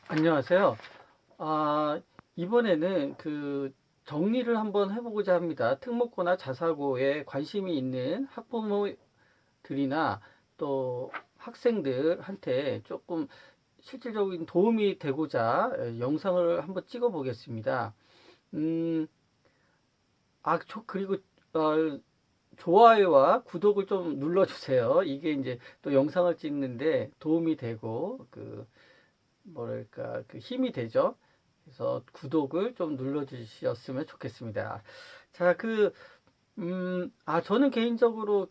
안녕하세요. 아, 이번에는 정리를 한번 해보고자 합니다. 특목고나 자사고에 관심이 있는 학부모들이나 또 학생들한테 조금 실질적인 도움이 되고자 영상을 한번 찍어 보겠습니다. 음, 그리고 어, 좋아요와 구독을 좀 눌러주세요. 이게 이제 또 영상을 찍는데 도움이 되고, 뭐랄까, 힘이 되죠. 그래서 구독을 좀 눌러주셨으면 좋겠습니다. 자, 저는 개인적으로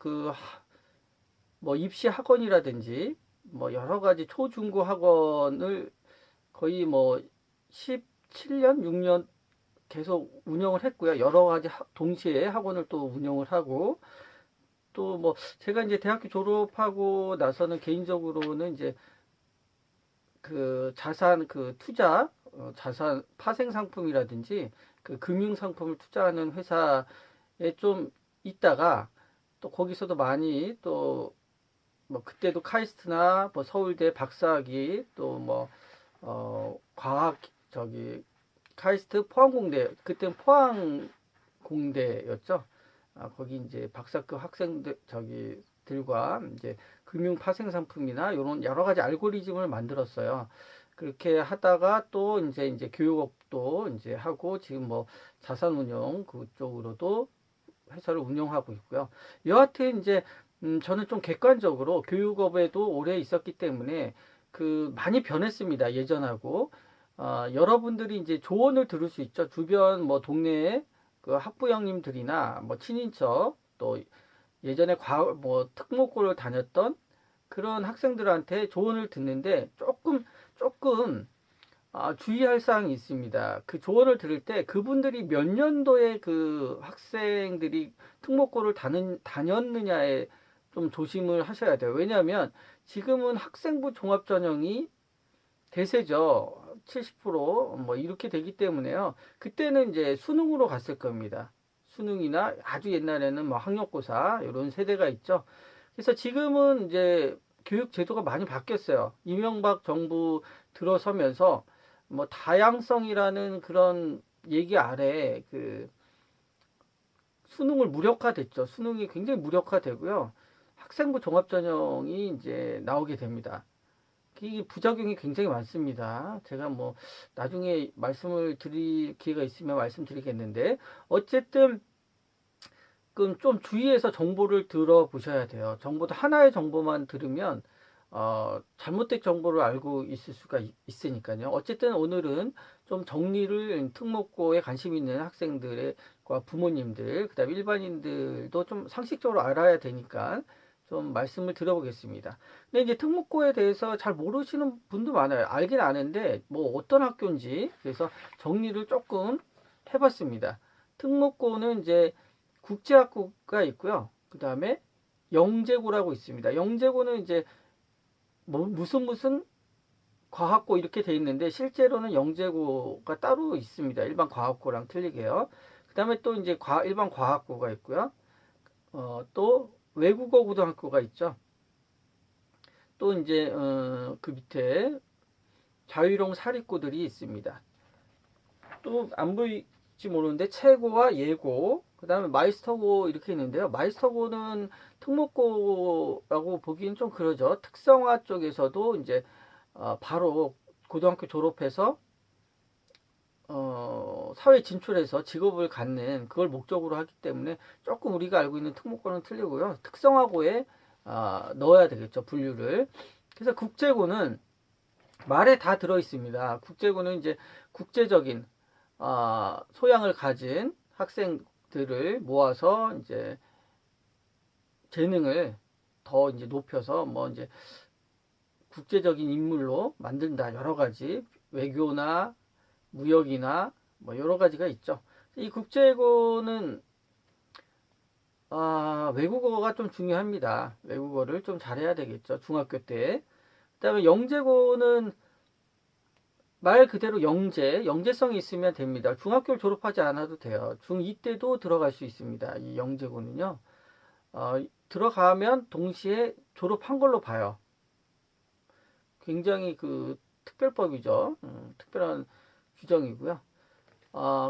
뭐 입시 학원이라든지 뭐 여러 가지 초중고 학원을 거의 뭐 17년, 6년 계속 운영을 했고요. 여러 가지 동시에 학원을 또 운영을 하고 또 뭐 제가 이제 대학교 졸업하고 나서는 개인적으로는 이제 자산 투자, 자산 파생 상품이라든지 금융 상품을 투자하는 회사에 좀 있다가 또 거기서도 많이 또 뭐 그때도 카이스트나 뭐 서울대 박사학위 또 뭐 과학 카이스트 포항공대 그때 포항공대였죠. 거기 이제 박사급 학생들 들과 이제 금융 파생 상품이나 이런 여러 가지 알고리즘을 만들었어요. 그렇게 하다가 또 이제 교육업도 이제 하고 지금 뭐 자산운용 그쪽으로도 회사를 운영하고 있고요. 여하튼 이제 저는 좀 객관적으로 교육업에도 오래 있었기 때문에 많이 변했습니다. 예전하고 여러분들이 이제 조언을 들을 수 있죠. 주변 뭐 동네에 학부형님들이나 뭐 친인척 또 예전에 뭐 특목고를 다녔던 그런 학생들한테 조언을 듣는데 조금 주의할 사항이 있습니다. 그 조언을 들을 때 그분들이 몇 년도에 그 학생들이 특목고를 다녔느냐에 좀 조심을 하셔야 돼요. 왜냐하면 지금은 학생부 종합전형이 대세죠. 70%뭐 이렇게 되기 때문에요. 그때는 이제 수능으로 갔을 겁니다. 수능이나 아주 옛날에는 뭐 학력고사 이런 세대가 있죠. 그래서 지금은 이제 교육 제도가 많이 바뀌었어요. 이명박 정부 들어서면서 뭐 다양성이라는 그런 얘기 아래 수능을 무력화됐죠. 수능이 굉장히 무력화되고요. 학생부 종합전형이 이제 나오게 됩니다. 이 부작용이 굉장히 많습니다. 제가 뭐 나중에 말씀을 드릴 기회가 있으면 말씀드리겠는데 어쨌든 그럼 좀 주의해서 정보를 들어보셔야 돼요. 정보도 하나의 정보만 들으면 잘못된 정보를 알고 있을 수가 있으니까요. 어쨌든 오늘은 좀 정리를 특목고에 관심 있는 학생들과 부모님들, 그다음 일반인들도 좀 상식적으로 알아야 되니까 좀 말씀을 드려보겠습니다. 근데 이제 특목고에 대해서 잘 모르시는 분도 많아요. 알긴 아는데 뭐 어떤 학교인지 그래서 정리를 조금 해봤습니다. 특목고는 이제 국제학고가 있고요. 그 다음에 영재고라고 있습니다. 영재고는 이제 뭐 무슨 과학고 이렇게 돼 있는데 실제로는 영재고가 따로 있습니다. 일반 과학고랑 틀리게요. 그 다음에 또 이제 일반 과학고가 있고요. 또 외국어 고등학교가 있죠. 또 이제 그 밑에 자유형 사립고들이 있습니다. 또 안 보일지 모르는데 최고와 예고, 그 다음에 마이스터고 이렇게 있는데요. 마이스터고는 특목고라고 보기엔 좀 그러죠. 특성화 쪽에서도 이제 바로 고등학교 졸업해서 사회 진출해서 직업을 갖는 그걸 목적으로 하기 때문에 조금 우리가 알고 있는 특목고는 틀리고요. 특성화고에 넣어야 되겠죠. 분류를. 그래서 국제고는 말에 다 들어 있습니다. 국제고는 이제 국제적인 소양을 가진 학생들을 모아서 이제 재능을 더 이제 높여서 뭐 이제 국제적인 인물로 만든다. 여러 가지 외교나 무역이나 뭐 여러 가지가 있죠. 이 국제고는 외국어가 좀 중요합니다. 외국어를 좀 잘해야 되겠죠. 중학교 때. 그다음에 영재고는 말 그대로 영재성이 있으면 됩니다. 중학교를 졸업하지 않아도 돼요. 중2 때도 들어갈 수 있습니다. 이 영재고는요. 들어가면 동시에 졸업한 걸로 봐요. 굉장히 특별법이죠. 특별한 규정이고요.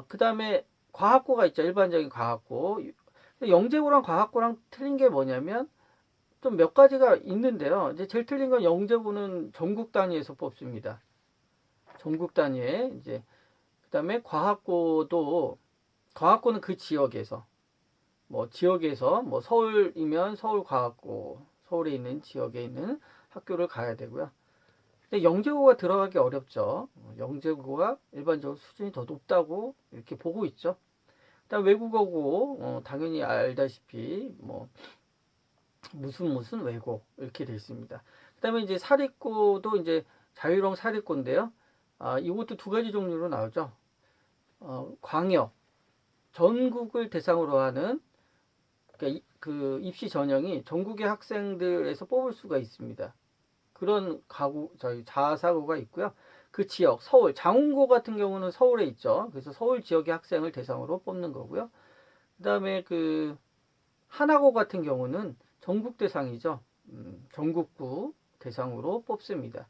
그 다음에 과학고가 있죠. 일반적인 과학고. 영재고랑 과학고랑 틀린 게 뭐냐면 좀 몇 가지가 있는데요. 이제 제일 틀린 건 영재고는 전국 단위에서 뽑습니다. 전국 단위에 이제 그다음에 과학고는 그 지역에서 뭐 서울이면 서울과학고 서울에 있는 지역에 있는 학교를 가야 되고요. 근데 영재고가 들어가기 어렵죠. 영재고가 일반적으로 수준이 더 높다고 이렇게 보고 있죠. 그다음 외국어고 당연히 알다시피 뭐 무슨 외고 이렇게 되어 있습니다. 그다음에 이제 사립고도 이제 자유형 사립고인데요. 이것도 두 가지 종류로 나오죠. 광역 전국을 대상으로 하는 그러니까 그 입시 전형이 전국의 학생들에서 뽑을 수가 있습니다. 그런 저희 자사고가 있고요. 그 지역 서울 장운고 같은 경우는 서울에 있죠. 그래서 서울 지역의 학생을 대상으로 뽑는 거고요. 그다음에 그 하나고 같은 경우는 전국 대상이죠. 전국구 대상으로 뽑습니다.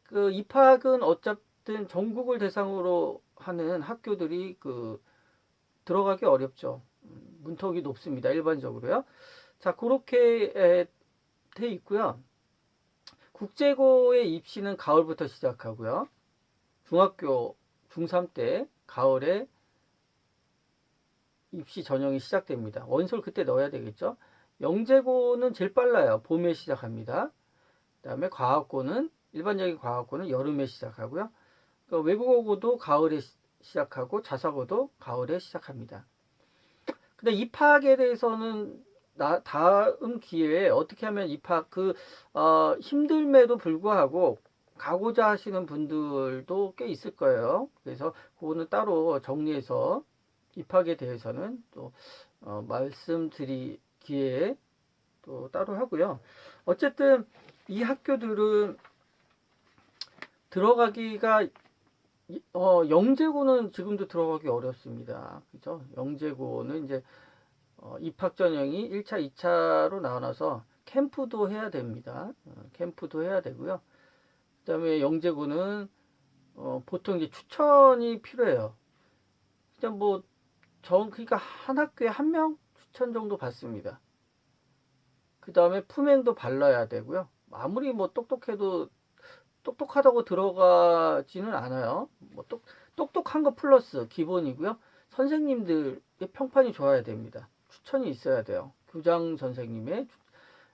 그 입학은 어쨌든 전국을 대상으로 하는 학교들이 그 들어가기 어렵죠. 문턱이 높습니다. 일반적으로요. 자, 그렇게 돼 있고요. 국제고의 입시는 가을부터 시작하고요. 중학교 중3 때 가을에 입시 전형이 시작됩니다. 원서를 그때 넣어야 되겠죠. 영재고는 제일 빨라요. 봄에 시작합니다. 그다음에 일반적인 과학고는 여름에 시작하고요. 외국어고도 가을에 시작하고 자사고도 가을에 시작합니다. 근데 입학에 대해서는 다음 기회에 어떻게 하면 힘듦에도 불구하고 가고자 하시는 분들도 꽤 있을 거예요. 그래서 그거는 따로 정리해서 입학에 대해서는 또 말씀드릴 기회에 또 따로 하고요. 어쨌든 이 학교들은 들어가기가 영재고는 지금도 들어가기 어렵습니다. 그죠? 영재고는 이제 입학 전형이 1차, 2차로 나눠서 캠프도 해야 됩니다. 캠프도 해야 되고요. 그다음에 영재고는 보통 이제 추천이 필요해요. 그냥 그러니까 한 학교에 한 명 추천 정도 받습니다. 그 다음에 품행도 발라야 되고요. 아무리 뭐 똑똑하다고 들어가지는 않아요. 똑똑한 거 플러스 기본이고요. 선생님들의 평판이 좋아야 됩니다. 추천이 있어야 돼요. 교장 선생님의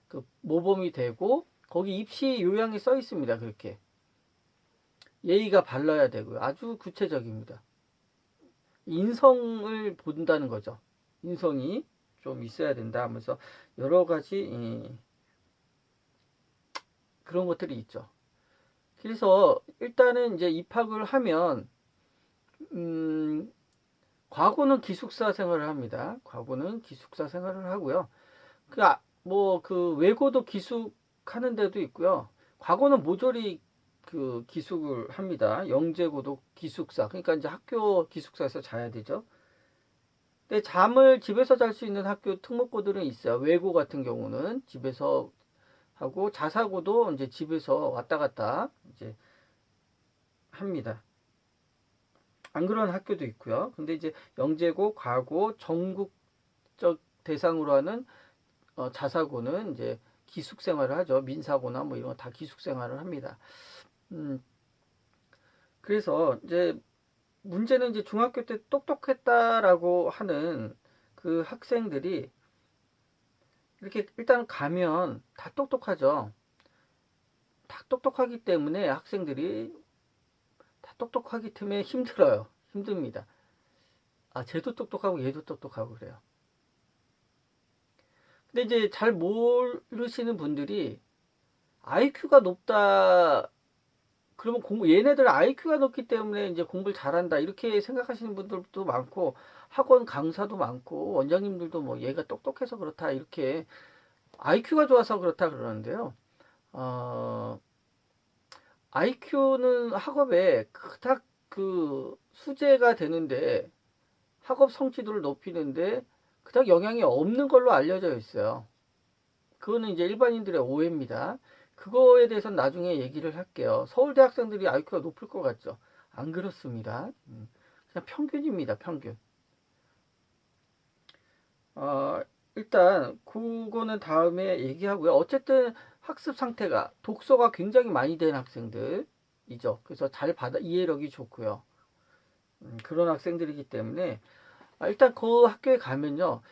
그 모범이 되고 거기 입시 요양이 써 있습니다. 그렇게 예의가 발라야 되고요. 아주 구체적입니다. 인성을 본다는 거죠. 인성이 좀 있어야 된다 하면서 여러 가지 그런 것들이 있죠. 그래서 일단은 이제 입학을 하면 과거는 기숙사 생활을 합니다. 과거는 기숙사 생활을 하고요. 그 외고도 기숙하는 데도 있고요. 과거는 모조리 그 기숙을 합니다. 영재고도 기숙사. 그러니까 이제 학교 기숙사에서 자야 되죠. 근데 잠을 집에서 잘 수 있는 학교 특목고들은 있어요. 외고 같은 경우는 집에서 하고 자사고도 이제 집에서 왔다 갔다 이제 합니다. 안 그런 학교도 있고요. 근데 이제 영재고, 과고, 전국적 대상으로 하는 자사고는 이제 기숙 생활을 하죠. 민사고나 뭐 이런 거 다 기숙 생활을 합니다. 그래서 이제 문제는 이제 중학교 때 똑똑했다라고 하는 그 학생들이 이렇게 일단 가면 다 똑똑하죠. 다 똑똑하기 때문에 학생들이 다 똑똑하기 때문에 힘들어요. 힘듭니다. 쟤도 똑똑하고 얘도 똑똑하고 그래요. 근데 이제 잘 모르시는 분들이 IQ가 높다. 그러면 얘네들 IQ가 높기 때문에 이제 공부를 잘한다. 이렇게 생각하시는 분들도 많고, 학원 강사도 많고, 원장님들도 뭐 얘가 똑똑해서 그렇다. 이렇게 IQ가 좋아서 그렇다 그러는데요. IQ는 학업에 그닥 그 수재가 되는데, 학업 성취도를 높이는데 그닥 영향이 없는 걸로 알려져 있어요. 그거는 이제 일반인들의 오해입니다. 그거에 대해서는 나중에 얘기를 할게요. 서울대 학생들이 IQ가 높을 것 같죠? 안 그렇습니다. 그냥 평균입니다. 평균. 어, 일단 그거는 다음에 얘기하고요. 어쨌든 학습 상태가 독서가 굉장히 많이 된 학생들이죠. 그래서 잘 받아 이해력이 좋고요. 그런 학생들이기 때문에 일단 그 학교에 가면요.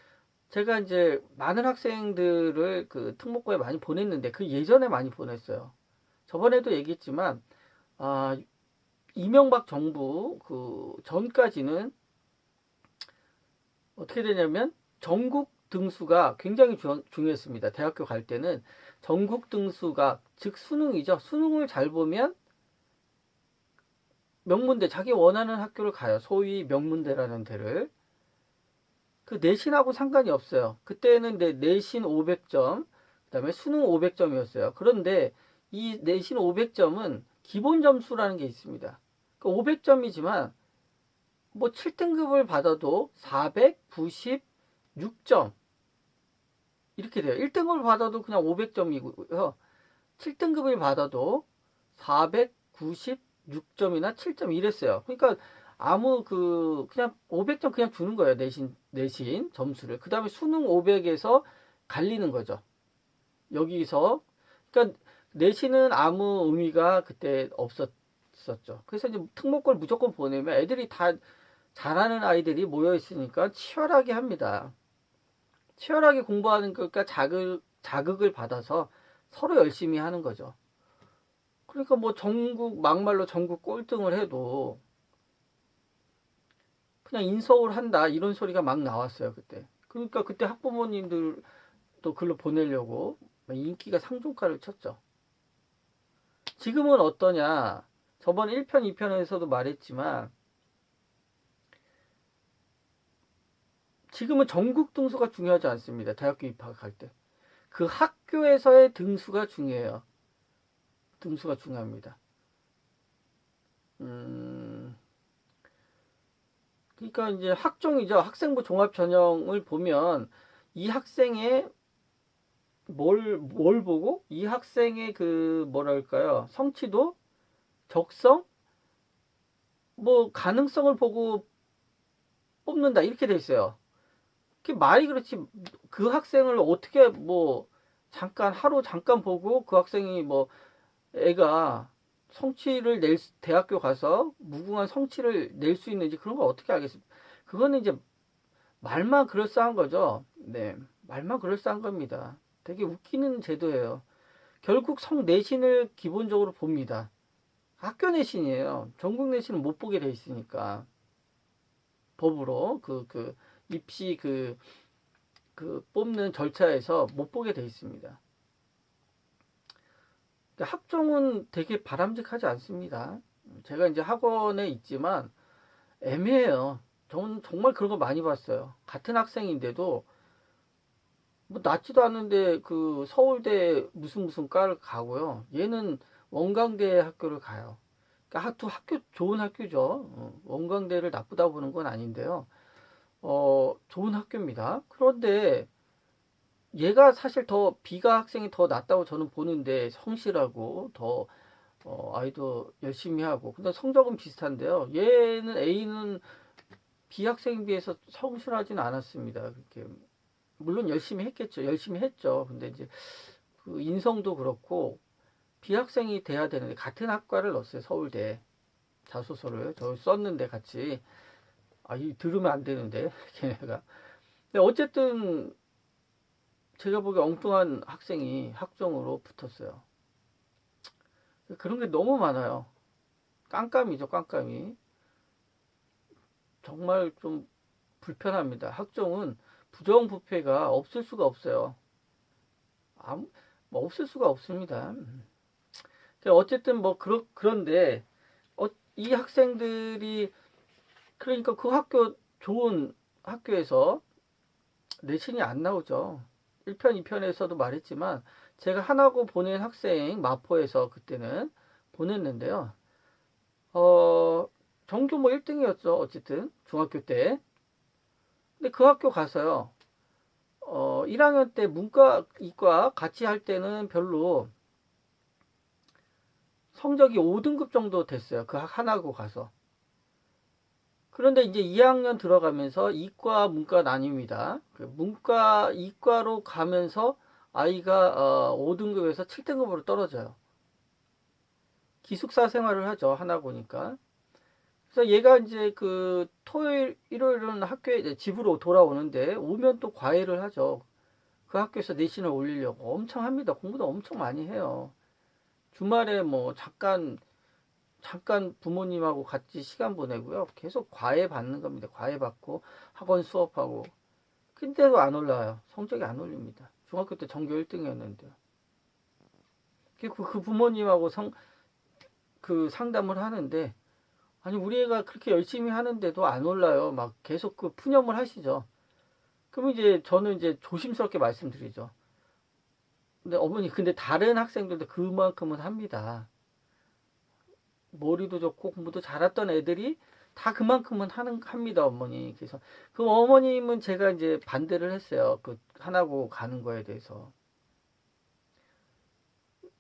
제가 이제 많은 학생들을 그 특목고에 많이 보냈는데 그 예전에 많이 보냈어요. 저번에도 얘기했지만 아, 이명박 정부 그 전까지는 어떻게 되냐면 전국 등수가 굉장히 중요했습니다. 대학교 갈 때는 전국 등수가 즉 수능이죠. 수능을 잘 보면 명문대 자기 원하는 학교를 가요. 소위 명문대라는 데를. 그 내신하고 상관이 없어요. 그때는 내신 500점, 그다음에 수능 500점이었어요. 그런데 이 내신 500점은 기본 점수라는 게 있습니다. 그 500점이지만 뭐 7등급을 받아도 496점 이렇게 돼요. 1등급을 받아도 그냥 500점이고요. 7등급을 받아도 496점이나 7점 이랬어요. 그러니까 아무 그냥 500점 그냥 주는 거예요. 내신 점수를. 그다음에 수능 500에서 갈리는 거죠. 여기서 그러니까 내신은 아무 의미가 그때 없었죠. 그래서 이제 특목고를 무조건 보내면 애들이 다 잘하는 아이들이 모여 있으니까 치열하게 합니다. 치열하게 공부하는 거니까 자극을 받아서 서로 열심히 하는 거죠. 그러니까 뭐 막말로 전국 꼴등을 해도 그냥 인서울 한다 이런 소리가 막 나왔어요 그때. 그러니까 그때 학부모님들도 글로 보내려고 인기가 상종가를 쳤죠. 지금은 어떠냐? 저번 1편, 2편에서도 말했지만 지금은 전국 등수가 중요하지 않습니다. 대학교 입학할 때. 그 학교에서의 등수가 중요해요. 등수가 중요합니다. 그러니까 이제 학종이죠. 학생부 종합 전형을 보면 이 학생의 뭘 보고 이 학생의 그 뭐랄까요? 성취도, 적성, 뭐 가능성을 보고 뽑는다 이렇게 돼 있어요. 그 말이 그렇지 그 학생을 어떻게 뭐 하루 잠깐 보고 그 학생이 뭐 애가 대학교 가서 무궁한 성취를 낼 수 있는지 그런 걸 어떻게 알겠습니까? 그거는 이제 말만 그럴싸한 거죠. 네. 말만 그럴싸한 겁니다. 되게 웃기는 제도예요. 결국 내신을 기본적으로 봅니다. 학교 내신이에요. 전국 내신은 못 보게 돼 있으니까. 법으로 입시 뽑는 절차에서 못 보게 돼 있습니다. 학종은 되게 바람직하지 않습니다. 제가 이제 학원에 있지만 애매해요. 저는 정말 그런 거 많이 봤어요. 같은 학생인데도 뭐 낮지도 않은데 그 서울대 무슨 과를 가고요. 얘는 원광대 학교를 가요. 그러니까 학교 좋은 학교죠. 원광대를 나쁘다 보는 건 아닌데요. 좋은 학교입니다. 그런데 얘가 사실 더 B가 학생이 더 낫다고 저는 보는데 성실하고 더 아이도 열심히 하고 근데 성적은 비슷한데요. 얘는 A는 B 학생에 비해서 성실하진 않았습니다. 그렇게 물론 열심히 했겠죠. 열심히 했죠. 근데 이제 그 인성도 그렇고 B 학생이 돼야 되는데 같은 학과를 넣었어요. 서울대 자소서를 저 썼는데 같이 이 들으면 안 되는데 걔네가. 근데 어쨌든 제가 보기에 엉뚱한 학생이 학종으로 붙었어요. 그런 게 너무 많아요. 깜깜이죠, 깜깜이. 정말 좀 불편합니다. 학종은 부정부패가 없을 수가 없어요. 뭐 없을 수가 없습니다. 어쨌든 뭐 그런데 이 학생들이 그러니까 그 좋은 학교에서 내신이 안 나오죠. 1편, 2편에서도 말했지만 제가 하나고 보낸 학생 마포에서 그때는 보냈는데요. 전교 뭐 1등이었죠. 어쨌든 중학교 때. 근데 그 학교 가서요. 1학년 때 문과, 이과 같이 할 때는 별로 성적이 5등급 정도 됐어요. 그 하나고 가서. 그런데 이제 2학년 들어가면서 이과, 문과 나뉩니다. 그 문과, 이과로 가면서 아이가 5등급에서 7등급으로 떨어져요. 기숙사 생활을 하죠. 하나 보니까. 그래서 얘가 이제 그 토요일, 일요일은 학교에 이제 집으로 돌아오는데 오면 또 과외를 하죠. 그 학교에서 내신을 올리려고 엄청 합니다. 공부도 엄청 많이 해요. 주말에 뭐 잠깐 부모님하고 같이 시간 보내고요. 계속 과외 받는 겁니다. 과외 받고 학원 수업하고. 근데도 안 올라와요. 성적이 안 올립니다. 중학교 때 전교 1등이었는데요. 그 부모님하고 그 상담을 하는데, 아니 우리 애가 그렇게 열심히 하는데도 안 올라요. 막 계속 그 푸념을 하시죠. 그럼 이제 저는 이제 조심스럽게 말씀드리죠. 근데 어머니, 근데 다른 학생들도 그만큼은 합니다. 머리도 좋고 공부도 잘했던 애들이 다 그만큼은 합니다, 어머니. 그래서 그 어머님은 제가 이제 반대를 했어요. 그 하나고 가는 거에 대해서.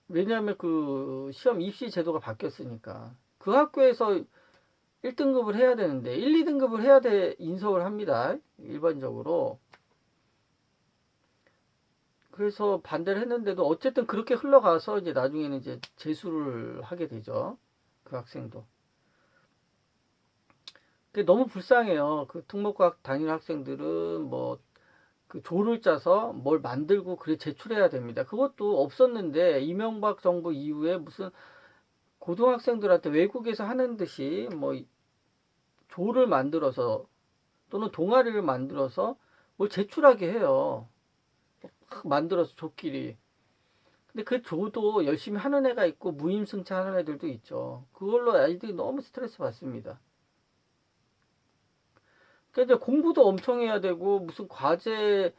왜냐하면 그 시험 입시 제도가 바뀌었으니까. 그 학교에서 1등급을 해야 되는데 1, 2등급을 해야 돼 인서울 합니다. 일반적으로. 그래서 반대를 했는데도 어쨌든 그렇게 흘러가서 이제 나중에는 이제 재수를 하게 되죠. 그 학생도. 그게 너무 불쌍해요. 그 특목고학 다니는 학생들은 뭐 그 조를 짜서 뭘 만들고 그래 제출해야 됩니다. 그것도 없었는데 이명박 정부 이후에 무슨 고등학생들한테 외국에서 하는 듯이 뭐 조를 만들어서 또는 동아리를 만들어서 뭘 제출하게 해요. 막 만들어서 조끼리. 근데 그 조도 열심히 하는 애가 있고 무임승차하는 애들도 있죠. 그걸로 아이들이 너무 스트레스 받습니다. 그러니까 이제 공부도 엄청 해야 되고 무슨 과제를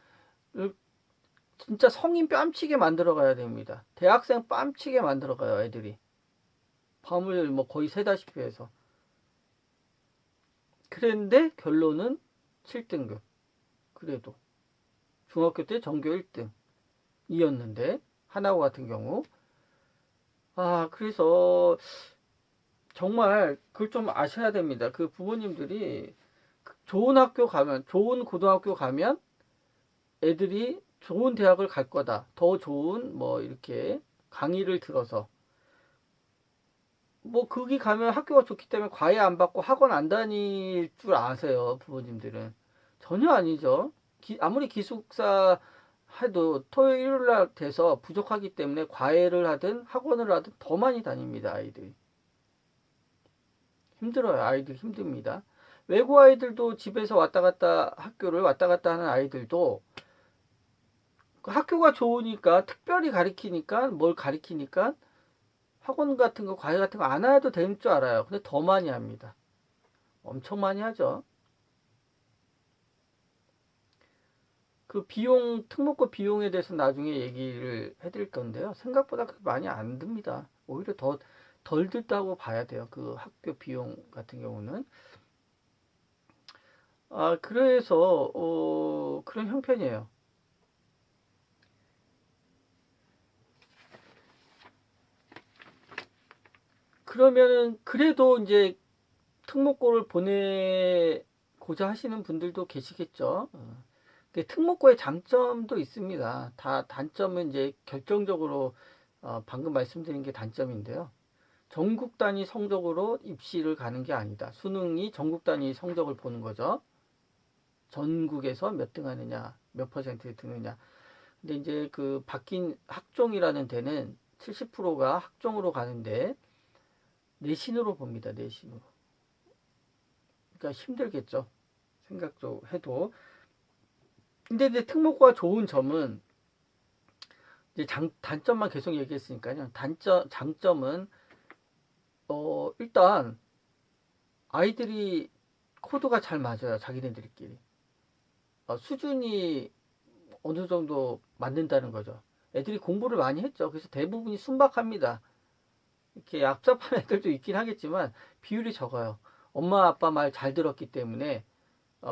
진짜 성인 뺨치게 만들어 가야 됩니다. 대학생 뺨치게 만들어 가요, 애들이. 밤을 뭐 거의 새다시피 해서. 그런데 결론은 7등급. 그래도 중학교 때 전교 1등이었는데 하나고 같은 경우. 그래서 정말 그걸 좀 아셔야 됩니다. 그 부모님들이 좋은 학교 가면, 좋은 고등학교 가면 애들이 좋은 대학을 갈 거다. 더 좋은 뭐 이렇게 강의를 들어서 뭐 거기 가면 학교가 좋기 때문에 과외 안 받고 학원 안 다닐 줄 아세요, 부모님들은. 전혀 아니죠. 아무리 기숙사 해도 토요일 일요일 날 돼서 부족하기 때문에 과외를 하든 학원을 하든 더 많이 다닙니다, 아이들이. 힘들어요. 아이들 힘듭니다. 외국 아이들도 집에서 왔다 갔다 학교를 왔다 갔다 하는 아이들도 그 학교가 좋으니까 특별히 가리키니까 뭘 가리키니까 학원 같은 거 과외 같은 거 안 해도 되는 줄 알아요. 근데 더 많이 합니다. 엄청 많이 하죠. 그 비용 특목고 비용에 대해서 나중에 얘기를 해드릴 건데요. 생각보다 그렇게 많이 안 듭니다. 오히려 더 덜 들다고 봐야 돼요. 그 학교 비용 같은 경우는. 그래서 그런 형편이에요. 그러면은 그래도 이제 특목고를 보내고자 하시는 분들도 계시겠죠. 근데 특목고의 장점도 있습니다. 다 단점은 이제 결정적으로 방금 말씀드린 게 단점인데요. 전국 단위 성적으로 입시를 가는 게 아니다. 수능이 전국 단위 성적을 보는 거죠. 전국에서 몇 등 하느냐, 몇 퍼센트 드느냐. 근데 이제 그 바뀐 학종이라는 데는 70%가 학종으로 가는데 내신으로 봅니다. 내신으로. 그러니까 힘들겠죠. 생각도 해도. 근데 이제 특목고가 좋은 점은 이제 단점만 계속 얘기했으니까요. 장점은 일단 아이들이 코드가 잘 맞아요. 자기네들끼리. 수준이 어느 정도 맞는다는 거죠. 애들이 공부를 많이 했죠. 그래서 대부분이 순박합니다. 이렇게 얍삽한 애들도 있긴 하겠지만 비율이 적어요. 엄마 아빠 말 잘 들었기 때문에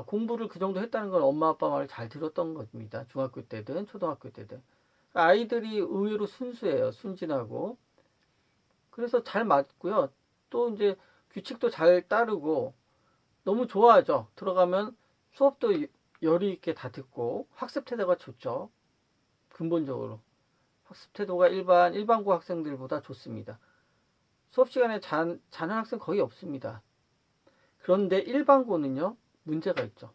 공부를 그 정도 했다는 건 엄마 아빠 말을 잘 들었던 겁니다. 중학교 때든 초등학교 때든. 아이들이 의외로 순수해요. 순진하고. 그래서 잘 맞고요. 또 이제 규칙도 잘 따르고 너무 좋아하죠. 들어가면 수업도 열의 있게 다 듣고 학습 태도가 좋죠. 근본적으로 학습 태도가 일반고 학생들보다 좋습니다. 수업 시간에 자는 학생 거의 없습니다. 그런데 일반고는요, 문제가 있죠.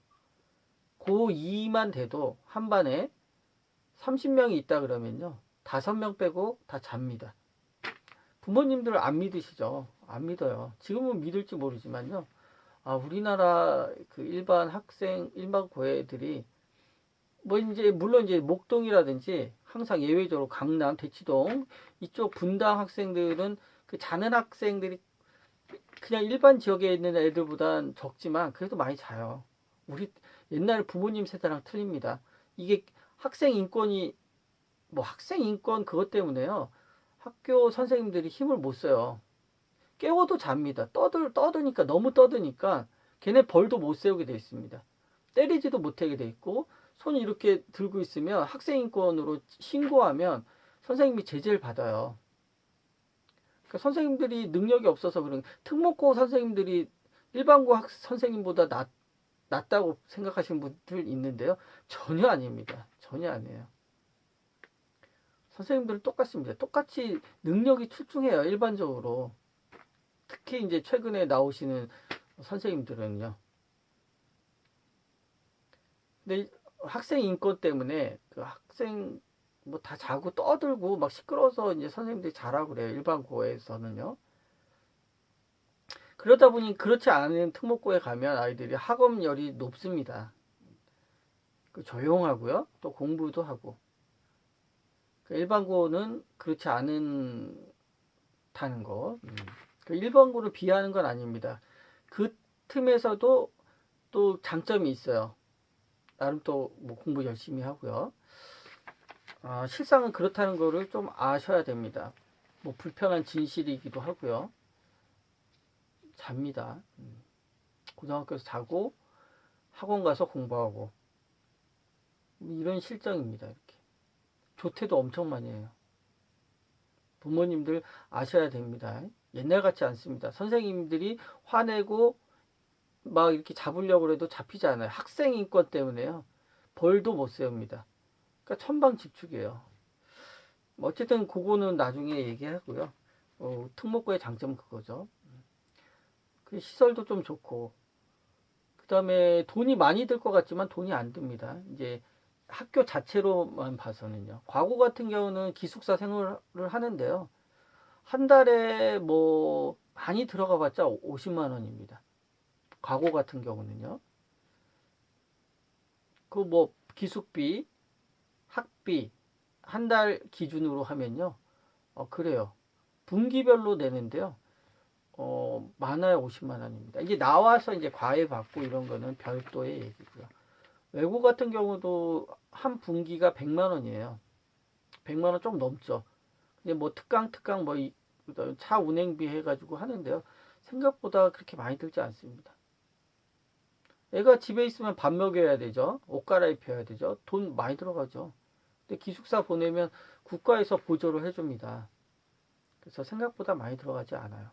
고2만 돼도 한 반에 30명이 있다 그러면요, 5명 빼고 다 잡니다. 부모님들 안 믿으시죠? 안 믿어요. 지금은 믿을지 모르지만요. 우리나라 그 일반 고애들이 뭐 이제 물론 이제 목동이라든지 항상 예외적으로 강남, 대치동 이쪽 분당 학생들은 그 자는 학생들이 그냥 일반 지역에 있는 애들보단 적지만 그래도 많이 자요. 우리 옛날 부모님 세대랑 틀립니다. 이게 학생 인권이 뭐 학생 인권 그것 때문에요. 학교 선생님들이 힘을 못 써요. 깨워도 잡니다. 떠드니까 너무 떠드니까 걔네 벌도 못 세우게 돼 있습니다. 때리지도 못하게 돼 있고 손 이렇게 들고 있으면 학생 인권으로 신고하면 선생님이 제재를 받아요. 그러니까 선생님들이 능력이 없어서 그런 특목고 선생님들이 일반고 선생님보다 낫다고 생각하시는 분들 있는데요. 전혀 아닙니다. 전혀 아니에요. 선생님들은 똑같습니다. 똑같이 능력이 출중해요. 일반적으로. 특히 이제 최근에 나오시는 선생님들은요. 근데 학생 인권 때문에 그 학생 뭐 다 자고 떠들고 막 시끄러워서 이제 선생님들이 자라고 그래요. 일반고에서는요. 그러다 보니 그렇지 않은 특목고에 가면 아이들이 학업열이 높습니다. 조용하고요. 또 공부도 하고. 일반고는 그렇지 않다는 거. 일반고를 비하하는 건 아닙니다. 그 틈에서도 또 장점이 있어요. 나름 또 뭐 공부 열심히 하고요. 실상은 그렇다는 거를 좀 아셔야 됩니다. 뭐 불편한 진실이기도 하고요. 잡니다. 고등학교에서 자고 학원 가서 공부하고 이런 실정입니다. 이렇게 조퇴도 엄청 많이 해요. 부모님들 아셔야 됩니다. 옛날 같지 않습니다. 선생님들이 화내고 막 이렇게 잡으려고 해도 잡히지 않아요. 학생 인권 때문에요. 벌도 못 세웁니다. 그러니까 천방지축이에요. 어쨌든 그거는 나중에 얘기하고요. 특목고의 장점은 그거죠. 그 시설도 좀 좋고 그 다음에 돈이 많이 들 것 같지만 돈이 안 듭니다. 이제 학교 자체로만 봐서는요. 과거 같은 경우는 기숙사 생활을 하는데요. 한 달에 뭐 많이 들어가 봤자 50만 원입니다. 과거 같은 경우는요. 그 뭐 기숙비, 학비 한 달 기준으로 하면요. 그래요. 분기별로 내는데요. 많아야 50만 원입니다. 이제 나와서 이제 과외 받고 이런 거는 별도의 얘기고요. 외국 같은 경우도 한 분기가 100만 원이에요. 100만 원 좀 넘죠. 근데 뭐 특강 뭐 차 운행비 해가지고 하는데요. 생각보다 그렇게 많이 들지 않습니다. 애가 집에 있으면 밥 먹여야 되죠. 옷 갈아입혀야 되죠. 돈 많이 들어가죠. 근데 기숙사 보내면 국가에서 보조를 해줍니다. 그래서 생각보다 많이 들어가지 않아요.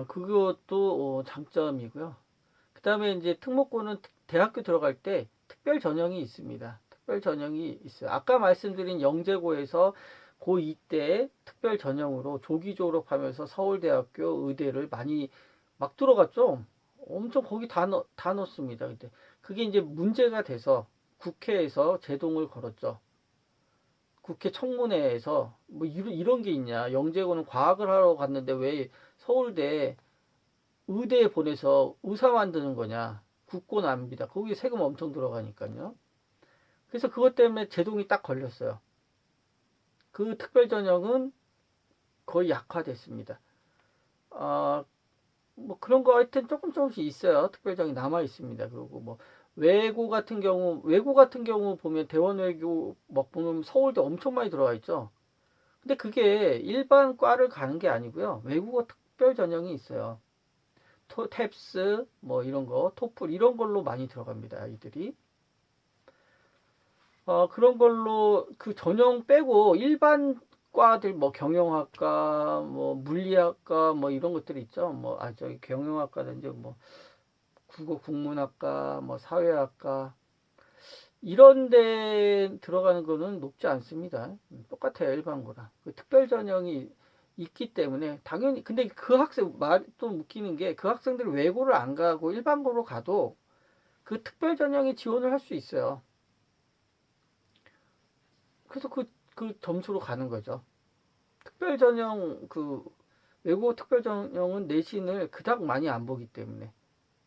그것도 장점이고요. 그 다음에 이제 특목고는 대학교 들어갈 때 특별 전형이 있습니다. 특별 전형이 있어요. 아까 말씀드린 영재고에서 고2 때 특별 전형으로 조기 졸업하면서 서울대학교 의대를 많이 막 들어갔죠. 엄청 거기 다 넣습니다. 그때 그게 이제 문제가 돼서 국회에서 제동을 걸었죠. 국회 청문회에서 뭐 이런 게 있냐. 영재고는 과학을 하러 갔는데 왜 서울대 의대에 보내서 의사 만드는 거냐. 국고 납니다. 거기 세금 엄청 들어가니까요. 그래서 그것 때문에 제동이 딱 걸렸어요. 그 특별 전형은 거의 약화됐습니다. 뭐 그런 거 하여튼 조금씩 있어요. 특별전형이 남아 있습니다. 그리고 뭐 외고 같은 경우 보면 대원외고 막 보면 서울대 엄청 많이 들어와 있죠. 근데 그게 일반 과를 가는 게 아니고요. 외국어 특별 전형이 있어요. 탭스 뭐 이런 거, 토플 이런 걸로 많이 들어갑니다. 아이들이. 그런 걸로 그 전형 빼고 일반 과들 뭐 경영학과, 뭐 물리학과 뭐 이런 것들이 있죠. 뭐 저기 경영학과든지 뭐 국어 국문학과, 뭐 사회학과 이런 데 들어가는 거는 높지 않습니다. 똑같아요, 일반 거랑. 그 특별 전형이 있기 때문에 당연히 근데 그 학생 말 또 웃기는 게 그 학생들이 외고를 안 가고 일반고로 가도 그 특별 전형에 지원을 할 수 있어요. 그래서 그 점수로 가는 거죠. 특별 전형 외국어 특별 전형은 내신을 그닥 많이 안 보기 때문에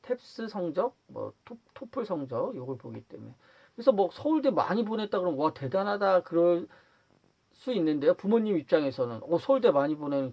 탭스 성적, 뭐 토플 성적 요걸 보기 때문에 그래서 뭐 서울대 많이 보냈다 그러면 와 대단하다 그럴 수 있는데요. 부모님 입장에서는 서울대 많이 보내는